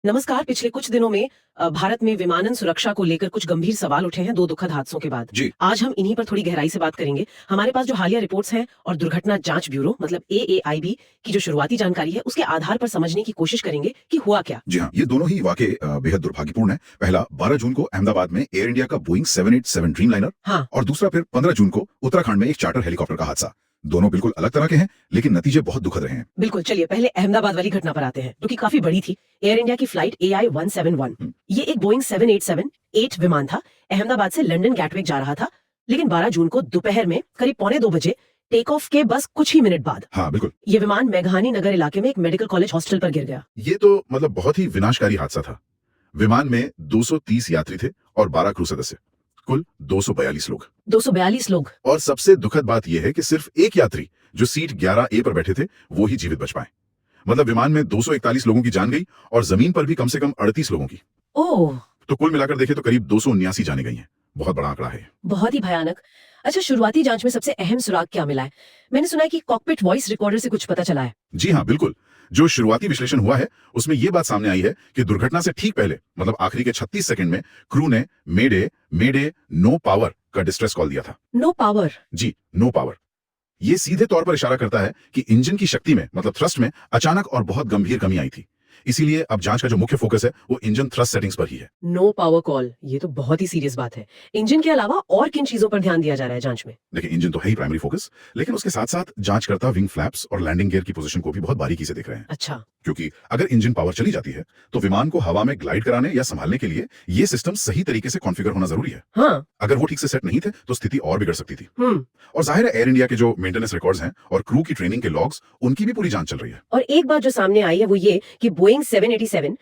नमस्कार। पिछले कुछ दिनों में भारत में विमानन सुरक्षा को लेकर कुछ गंभीर सवाल उठे हैं 2 दुखद हादसों के बाद। जी। आज हम इन्हीं पर थोड़ी गहराई से बात करेंगे। हमारे पास जो हालिया रिपोर्ट्स हैं और दुर्घटना जांच ब्यूरो मतलब AAIB की जो शुरुआती जानकारी है उसके आधार पर समझने की कोशिश करेंगे कि हुआ क्या। जी हाँ, ये दोनों ही वाकये बेहद दुर्भाग्यपूर्ण है। पहला 12 जून को अहमदाबाद में एयर इंडिया का बोइंग 787 ड्रीमलाइनर हाँ। और दूसरा फिर 15 जून को उत्तराखंड में एक चार्टर हेलीकॉप्टर का हादसा। दोनों बिल्कुल अलग तरह के हैं, लेकिन नतीजे बहुत दुखद रहे हैं। बिल्कुल, चलिए पहले अहमदाबाद वाली घटना पर आते हैं जो कि काफी बड़ी थी। एयर इंडिया की फ्लाइट AI-171 ये एक बोइंग 787-8 विमान था। अहमदाबाद से लंदन गैटविक जा रहा था, लेकिन 12 जून को दोपहर में करीब 1:45 बजे टेक ऑफ के बस कुछ ही मिनट बाद हाँ बिल्कुल, ये विमान मेघानी नगर इलाके में एक मेडिकल कॉलेज हॉस्टल पर गिर गया। ये तो मतलब बहुत ही विनाशकारी हादसा था। विमान में 230 यात्री थे और 12 क्रू सदस्य, कुल 242 लोग। 242 लोग। और सबसे दुखद बात यह है कि सिर्फ एक यात्री जो सीट 11A पर बैठे थे वो ही जीवित बच पाए। मतलब विमान में 241 लोगों की जान गई और जमीन पर भी कम से कम 38 लोगों की। ओह, तो कुल मिलाकर देखें तो करीब 279 जाने गई हैं। बहुत बड़ा आंकड़ा है। बहुत ही भयानक। अच्छा, शुरुआती जांच में सबसे अहम सुराग क्या मिला है? मैंने सुना है कि कॉकपिट वॉइस रिकॉर्डर से कुछ पता चला है। जी हाँ बिल्कुल, जो शुरुआती विश्लेषण हुआ है उसमें यह बात सामने आई है कि दुर्घटना से ठीक पहले मतलब आखिरी के 36 सेकंड में क्रू ने मेडे मेडे नो पावर का डिस्ट्रेस कॉल दिया था। No power. जी, नो पावर। ये सीधे तौर पर इशारा करता है कि इंजन की शक्ति में मतलब थ्रस्ट में अचानक और बहुत गंभीर कमी आई थी। इसीलिए अब जांच का जो मुख्य फोकस है वो इंजन थ्रस्ट सेटिंग्स पर ही है। नो पावर कॉल, ये तो बहुत ही सीरियस बात है। इंजन के अलावा और किन चीजों पर ध्यान दिया जा रहा है जांच में? देखिए, इंजन तो है ही प्राइमरी फोकस, लेकिन उसके साथ साथ जांचकर्ता विंग फ्लैप्स और लैंडिंग गियर की पोजीशन को भी बहुत बारीकी से देख रहे हैं। अच्छा। क्योंकि अगर इंजन पावर चली जाती है तो विमान को हवा में ग्लाइड कराने या संभालने के लिए ये सिस्टम सही तरीके से कॉन्फ़िगर होना जरूरी है। हाँ। अगर वो ठीक से सेट नहीं थे तो स्थिति और बिगड़ सकती थी। हम्म। और जाहिर है एयर इंडिया के जो मेंटेनेंस रिकॉर्ड्स हैं और क्रू की ट्रेनिंग के लॉग्स, उनकी भी पूरी जांच चल रही है। और एक बात जो सामने आई है वो ये कि बोइंग 787